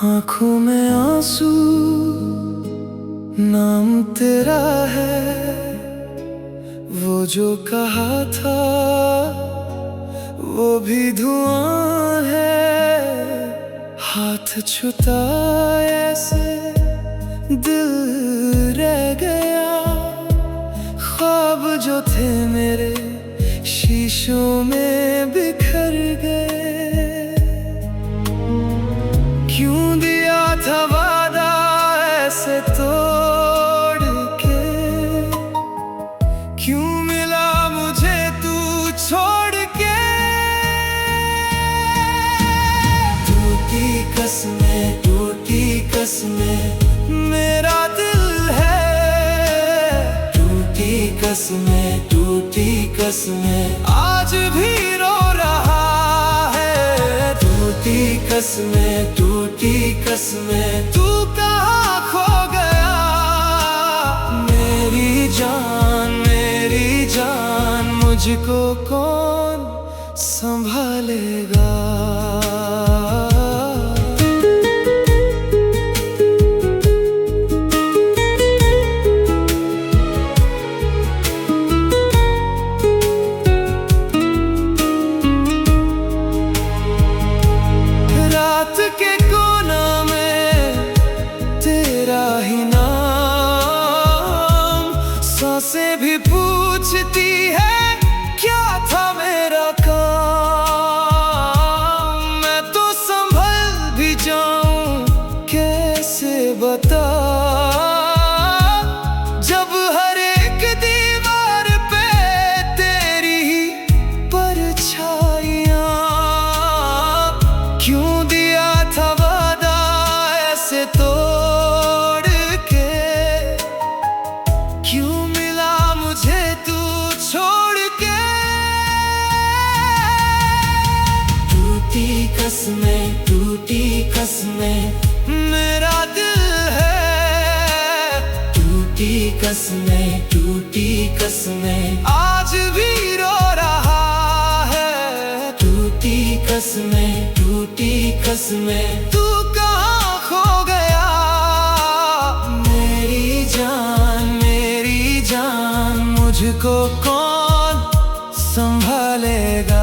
आँखों में आंसू, नाम तेरा है। वो जो कहा था वो भी धुआं है। हाथ छुताए से दिल रह गया। ख्वाब जो थे मेरे शीशों में बिखर गए। क्यों दिया था वादा ऐसे तोड़ के। क्यों मिला मुझे तू छोड़ के। टूटी कसमें मेरा दिल है। टूटी कसमें आज भी रो रहा है। टूटी कसमें तू कहाँ खो गया। मेरी जान मुझको कौन संभालेगा। रात के कोना में तेरा ही नाम। सांसें भी पूछती है क्या था मेरा काम। मैं तो संभल भी जाऊं कैसे बता। जब हर एक दीवार पे तेरी ही परछाइयां। क्यों दिया था वादा ऐसे तोड़ के। क्यों मिला मुझे तू छोड़ के। टूटी कसमें मेरा दिल है। टूटी कसमें आज भी रो रहा है। टूटी कसमें तू कहाँ खो गया। मेरी जान मुझको कौन संभालेगा।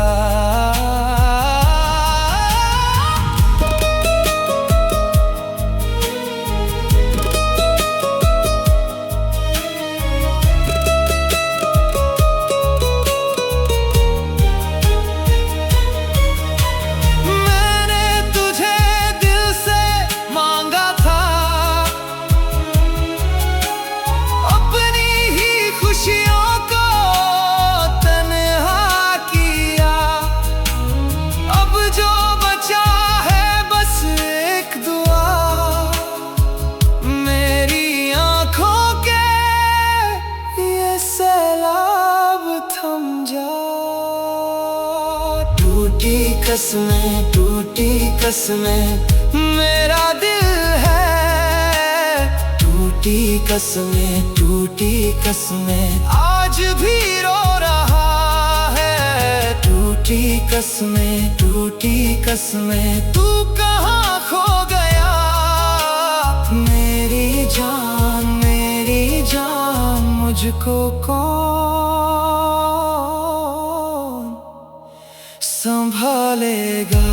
टूटी कसमें मेरा दिल है। टूटी कसमें आज भी रो रहा है। टूटी कसमें तू कहाँ खो गया। मेरी जान मुझको कौन संभालेगा।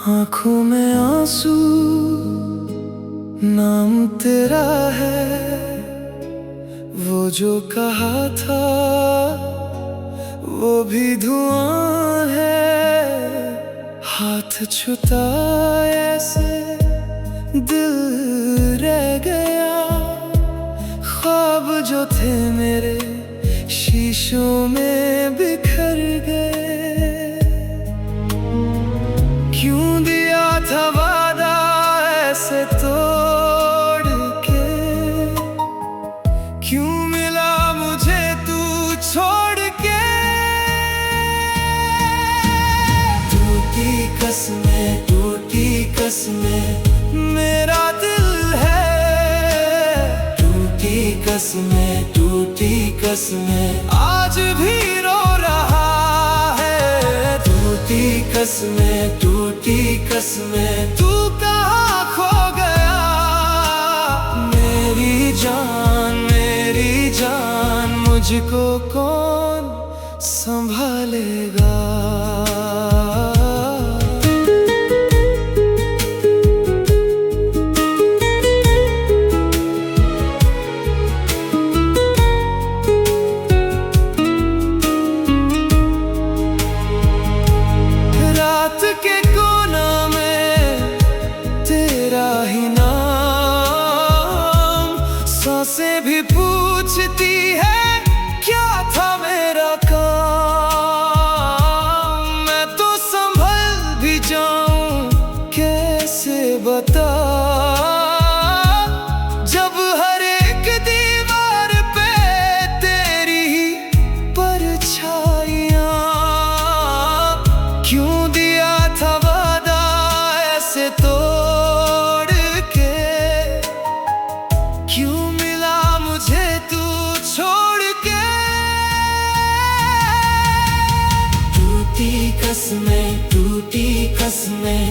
आंखों में आंसू, नाम तेरा है। वो जो कहा था वो भी धुआं है। हाथ छूता ऐसे दिल रह गया। ख्वाब जो थे मेरे शीशों में बिखर गए। क्यों दिया था वादा ऐसे तोड़ के, क्यों मिला मुझे तू छोड़ के। टूटी कसमें, टूटी कसमें मेरा दिल है। टूटी कसमें, टूटी कसमें आज भी रो रहा है। टूटी कसमें, टूटी कसमें तू कहाँ खो गया। मेरी जान मुझको कौन संभालेगा। के कोना में तेरा ही नाम, सांसें भी पूछती है क्या था मेरा काम। मैं तो संभल भी जाऊं कैसे बता, जब हर एक दीवार पे तेरी ही परछाइयां। क्यों था वादा ऐसे तोड़ के, क्यों मिला मुझे तू छोड़ के। टूटी कसमें, टूटी कसमें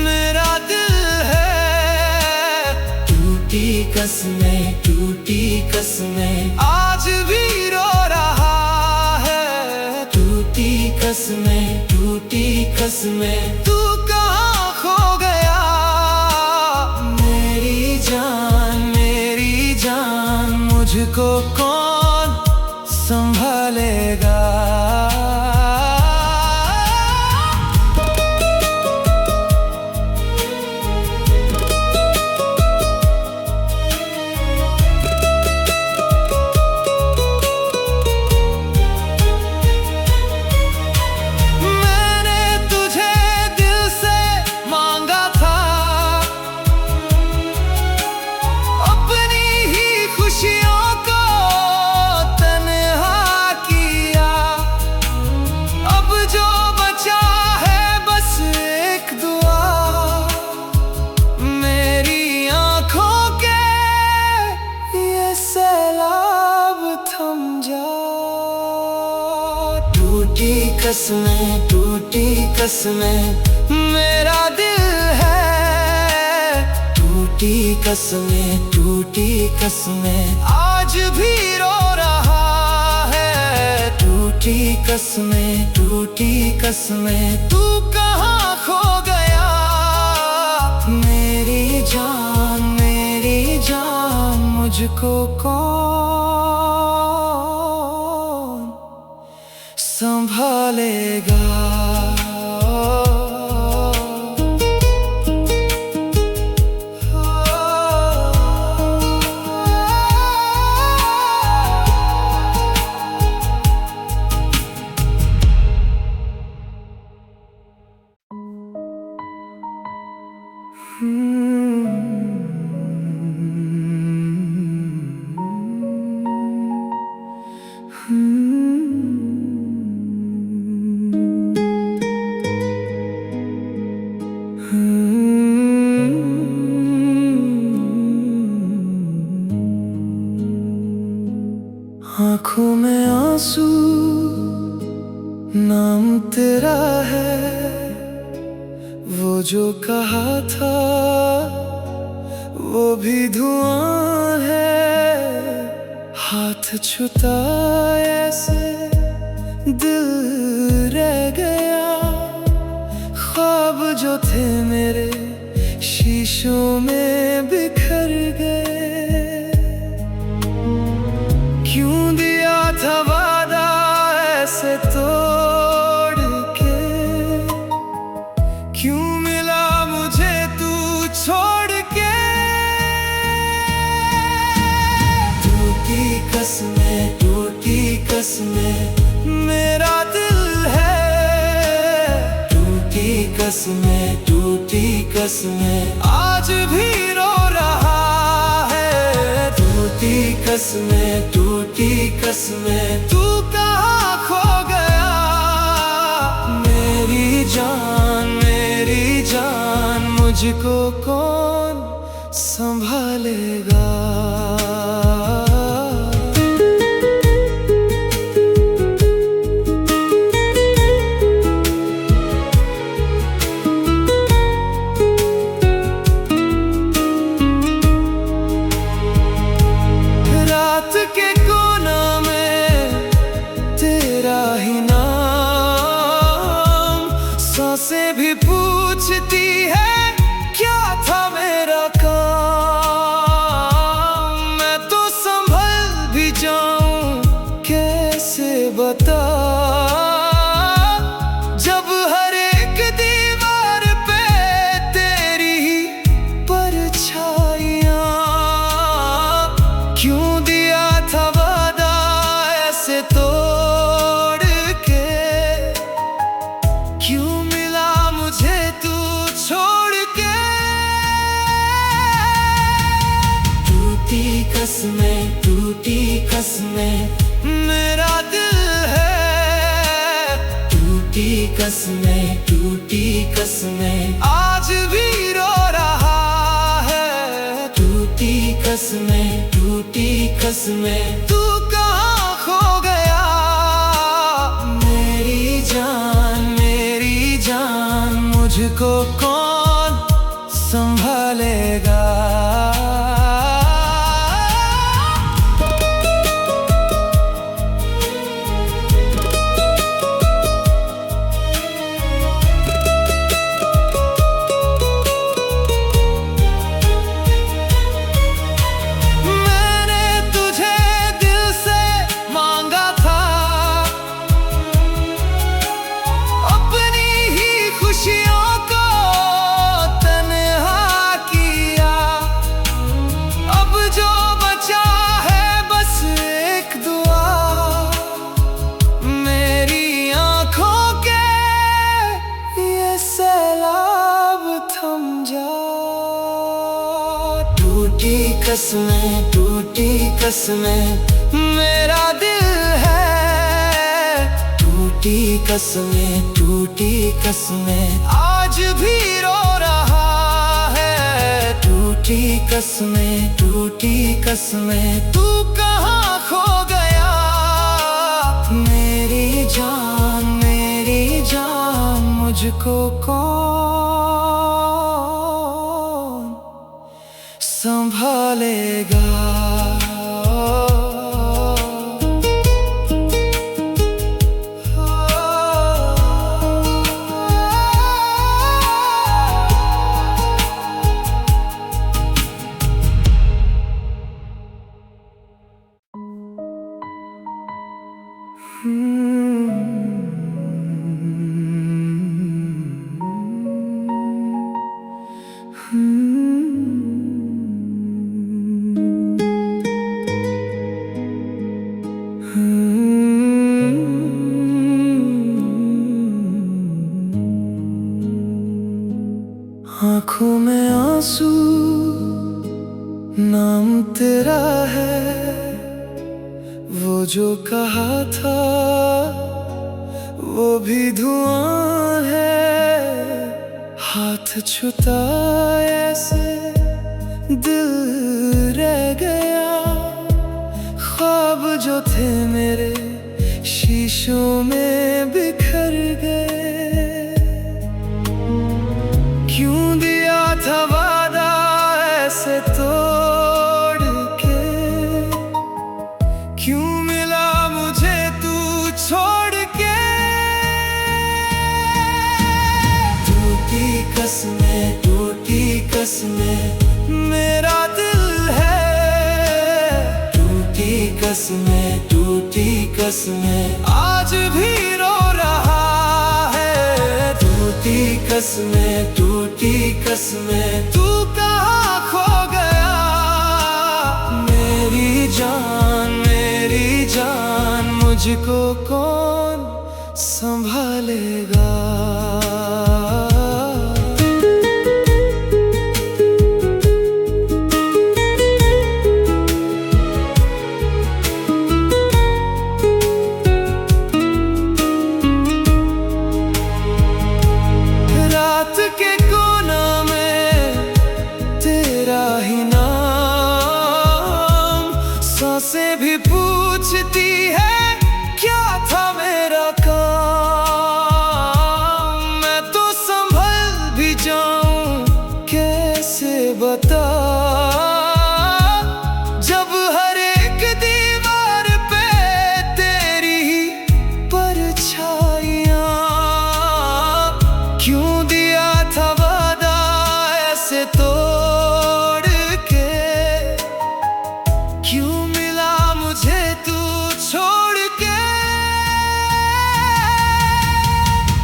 मेरा दिल है। टूटी कसमें, टूटी कसमें आज भी रो रहा है। टूटी कसमें, टूटी कसमें तू कहाँ खो गया। मेरी जान मुझको कौन संभालेगा। टूटी कसमें, टूटी कसमें मेरा दिल है। टूटी कसमें, टूटी कसमें आज भी रो रहा है। टूटी कसमें, टूटी कसमें तू कहाँ खो गया। मेरी जान मुझको कौन संभालेगा। आंखों में आंसू, नाम तेरा है। वो जो कहा था वो भी धुआं है। हाथ छूता ऐसे दिल रह गया। ख्वाब जो थे मेरे शीशों में बिखर गए। क्यों दिया था वादा ऐसे तोड़ के, क्यों मिला मुझे तू छोड़ के। टूटी कसमें, टूटी कसमें मेरा दिल है। टूटी कसमें, टूटी कसमें आज भी रो रहा है। टूटी कसमें, टूटी कसमें तू कहाँ खो गया। मेरी जान मुझको कौन संभालेगा। रात के कोना में तेरा ही नाम, सांसें भी पूछती है क्या था मेरा काम। मैं तो संभल भी जाऊं कैसे बता, जब हर एक दीवार पे तेरी ही परछाइयां। क्यों दिया था वादा ऐसे तोड़ के, क्यों मिला मुझे तू छोड़ के। टूटी कसमें मेरा दिल है। टूटी कसमें आज भी रो रहा है। टूटी कसमें तू कहाँ खो गया। मेरी जान मुझको कौन संभालेगा। टूटी कसमें मेरा दिल है। टूटी कसमें आज भी रो रहा है। टूटी कसमें तू कहाँ खो गया। मेरी जान मुझको कौन संभालेगा। आँखों में आंसू नाम तेरा है। वो जो कहा था वो भी धुआं है। हाथ छूता ऐसे दिल रह गया। ख्वाब जो थे मेरे शीशों में बिखर गए। क्यों दिया था वादा ऐसे तोड़ के, क्यों मिला मुझे तू छोड़ के। टूटी कसमें, टूटी कसमें, मेरा दिल है। टूटी कसमें, टूटी कसमें, आज भी रो रहा है। टूटी कसमें, टूटी कसमें, तू कहाँ खो गया? मेरी जान, मुझको कौन संभालेगा? रात के कोना में तेरा ही नाम, सांसें भी पूछती है क्या था मेरा काम। मैं तो संभल भी जाऊं कैसे बता, जब हर एक दीवार पे तेरी ही परछाइयां। क्यों दिया था वादा ऐसे तोड़ के, क्यों मिला मुझे तू छोड़ के?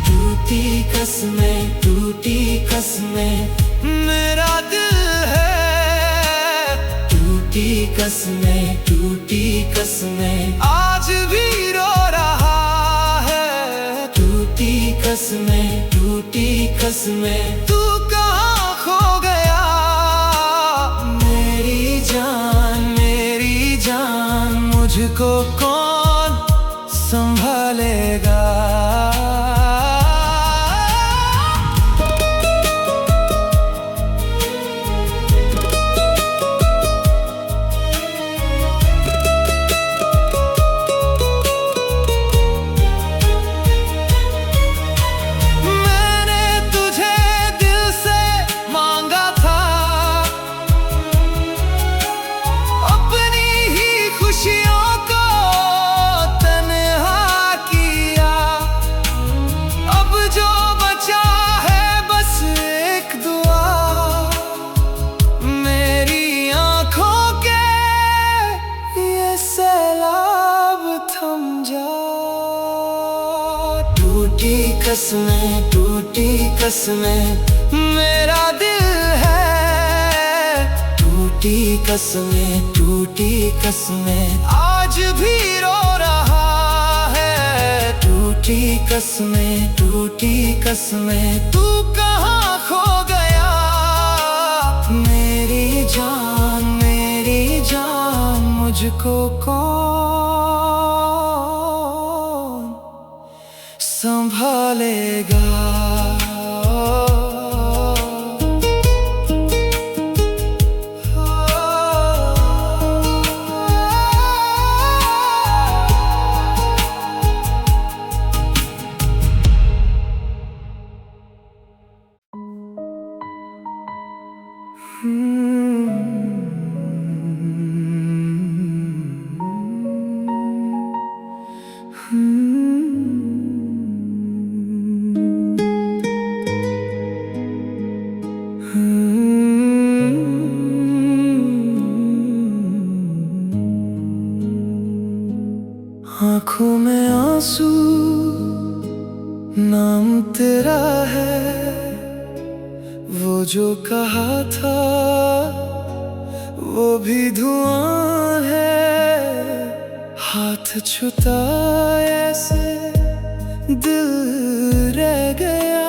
टूटी कसमें, टूटी कसमें, मेरा दिल है। टूटी कसमें, टूटी कसमें, आज भी रो रहा है। टूटी कसमें, टूटी कसमें, तू कहाँ खो गया? मेरी जान, मुझको कौन संभालेगा? टूटी कसमें, टूटी कसमें, मेरा दिल है। टूटी कसमें, टूटी कसमें, आज भी रो रहा है। टूटी कसमें, टूटी कसमें, तू कहाँ खो गया? मेरी जान, मुझको कौन संभालेगा? आँखों में आंसू, नाम तेरा है। वो जो कहा था वो भी धुआं है। हाथ छूता ऐसे दिल रह गया।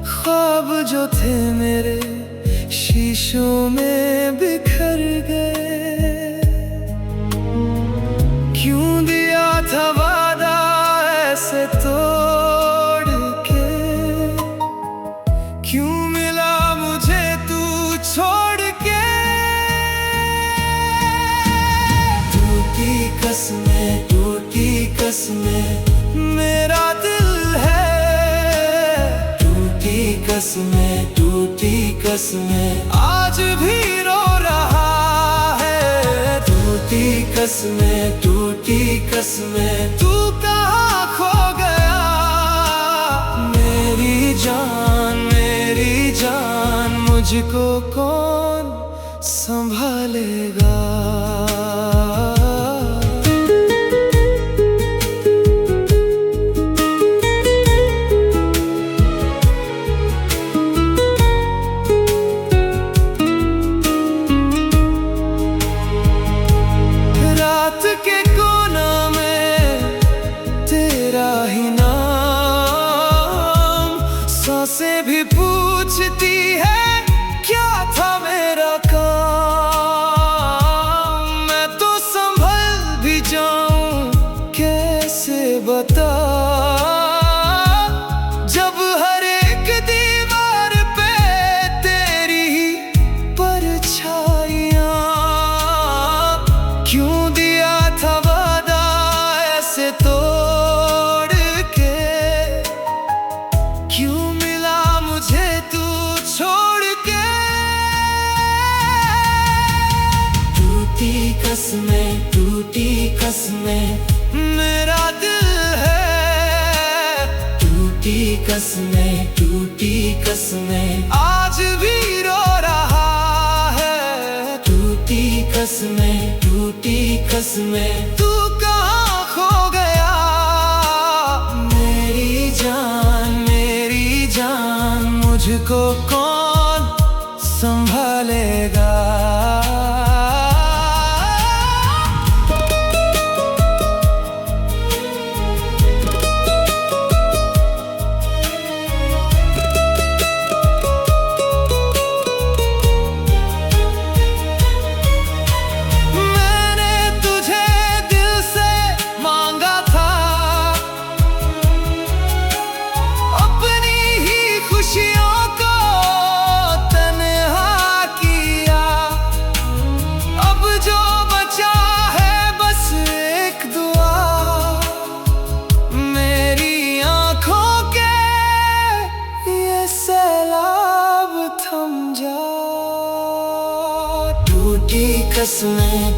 ख्वाब जो थे मेरे शीशों में बिखर गए। क्यों दिया था वादा ऐसे तोड़ के, क्यों मिला मुझे तू छोड़ के? टूटी कसमें, टूटी कसमें, मेरा दिल है। टूटी कसमें, टूटी कसमें, आज भी रो रहा है। टूटी कसमें, टूटी कसमें, तू कहाँ खो गया? मेरी जान, मुझको कौन संभालेगा। रात के कोना में तेरा ही नाम, सांसें भी पूछती है क्या था मेरा काम। मैं तो संभल भी जाऊं कैसे बता, जब हर एक दीवार पे तेरी ही परछाइयां। क्यों दिया था वादा ऐसे तोड़ के, क्यों मिला मुझे तू छोड़ के। टूटी कसमें मेरा दिल है, टूटी कसमें आज भी रो रहा है। टूटी कसमें तू कहाँ खो गया। मेरी जान मुझको कौन संभालेगा।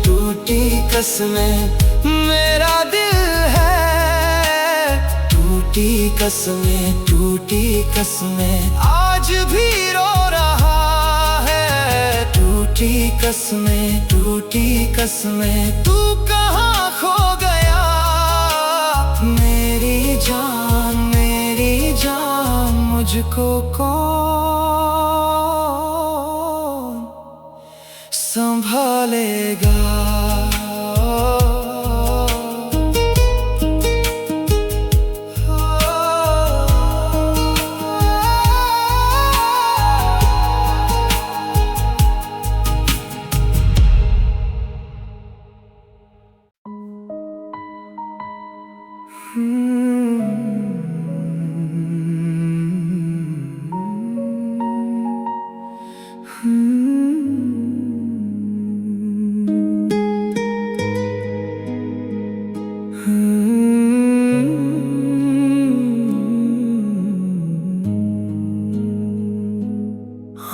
टूटी कसमें मेरा दिल है। टूटी कसमें आज भी रो रहा है। टूटी कसमें तू कहाँ खो गया। मेरी जान मुझको कौन संभालेगा।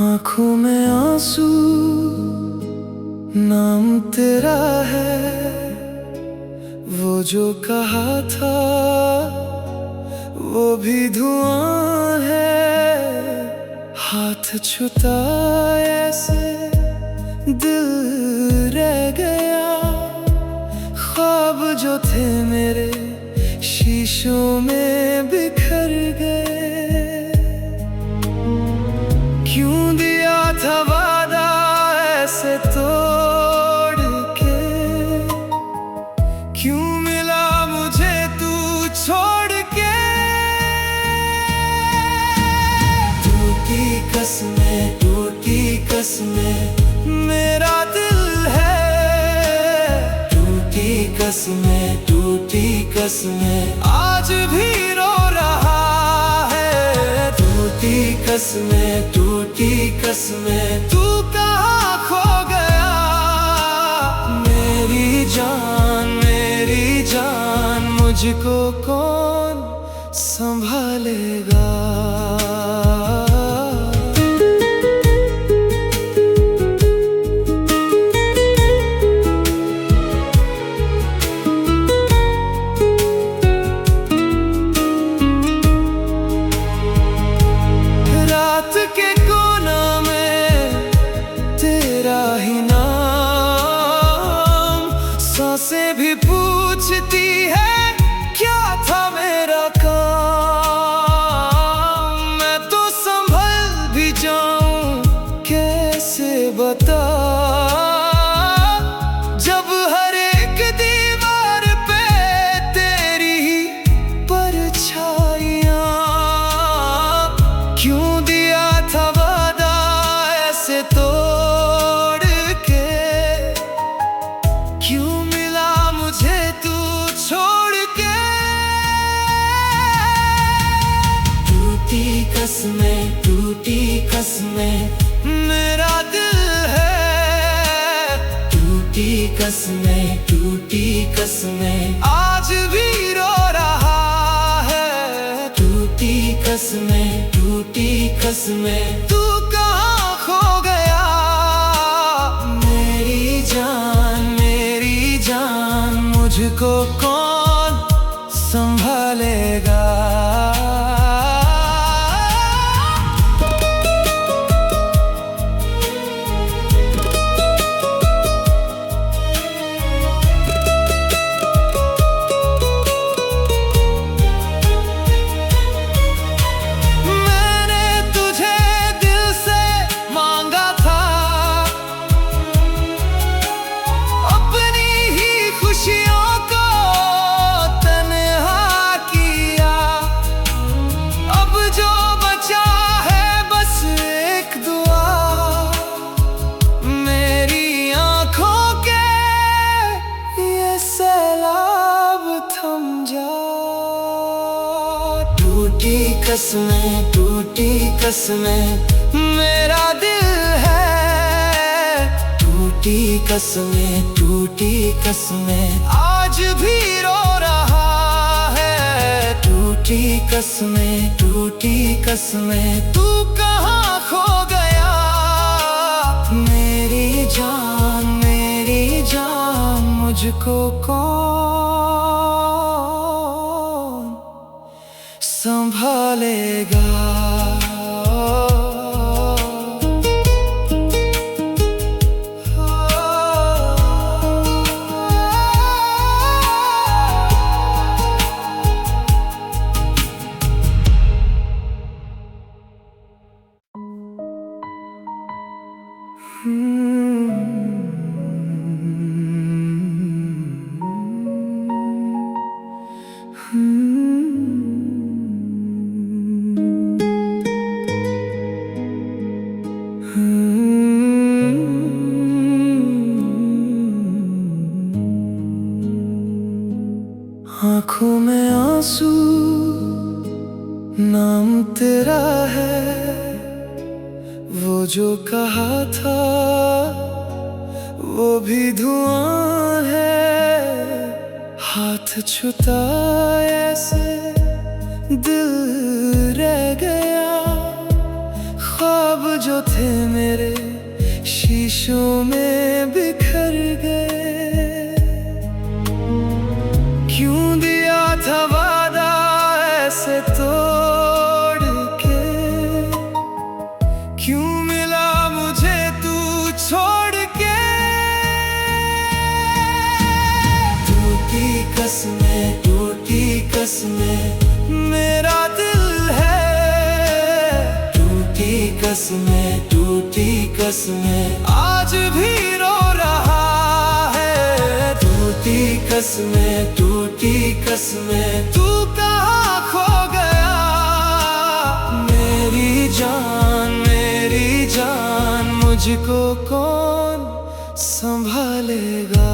आँखों में आंसू नाम तेरा है। वो जो कहा था वो भी धुआं है। हाथ छूता ऐसे दिल रह गया। ख्वाब जो थे मेरे शीशों में बिखर गए। क्यों दिया था वादा ऐसे तोड़ के, क्यों मिला मुझे तू छोड़ के। टूटी कसमें मेरा दिल है। टूटी कसमें आज भी रो रहा है। टूटी कसमें तू कहाँ खो गया। मेरी जान मुझको कौन संभालेगा। रात के कोना में कसमें टूटी कसमें, मेरा दिल है टूटी कसमें टूटी कसमें, आज भी रो रहा है टूटी कसमें टूटी कसमें। तू कहाँ खो गया मेरी जान, मुझको कौन संभालेगा। टूटी कसमें मेरा दिल है टूटी कसमें, आज भी रो रहा है टूटी कसमें टूटी कसमें। तू कहाँ खो गया मेरी जान, मुझको कौन संभालेगा। आँखों में आंसू नाम तेरा है, वो जो कहा था वो भी धुआं है। हाथ छुताए से दिल रह गया, ख्वाब जो थे मेरे शीशों में बिखर गए। क्यों दिया था वादा ऐसे तोड़ के, क्यों मिला मुझे तू छोड़ के। टूटी कसमें मेरा दिल है टूटी कसमें, आज भी रो रहा है टूटी कसमें। तू कहाँ खो गया मेरी जान, मुझको कौन संभालेगा।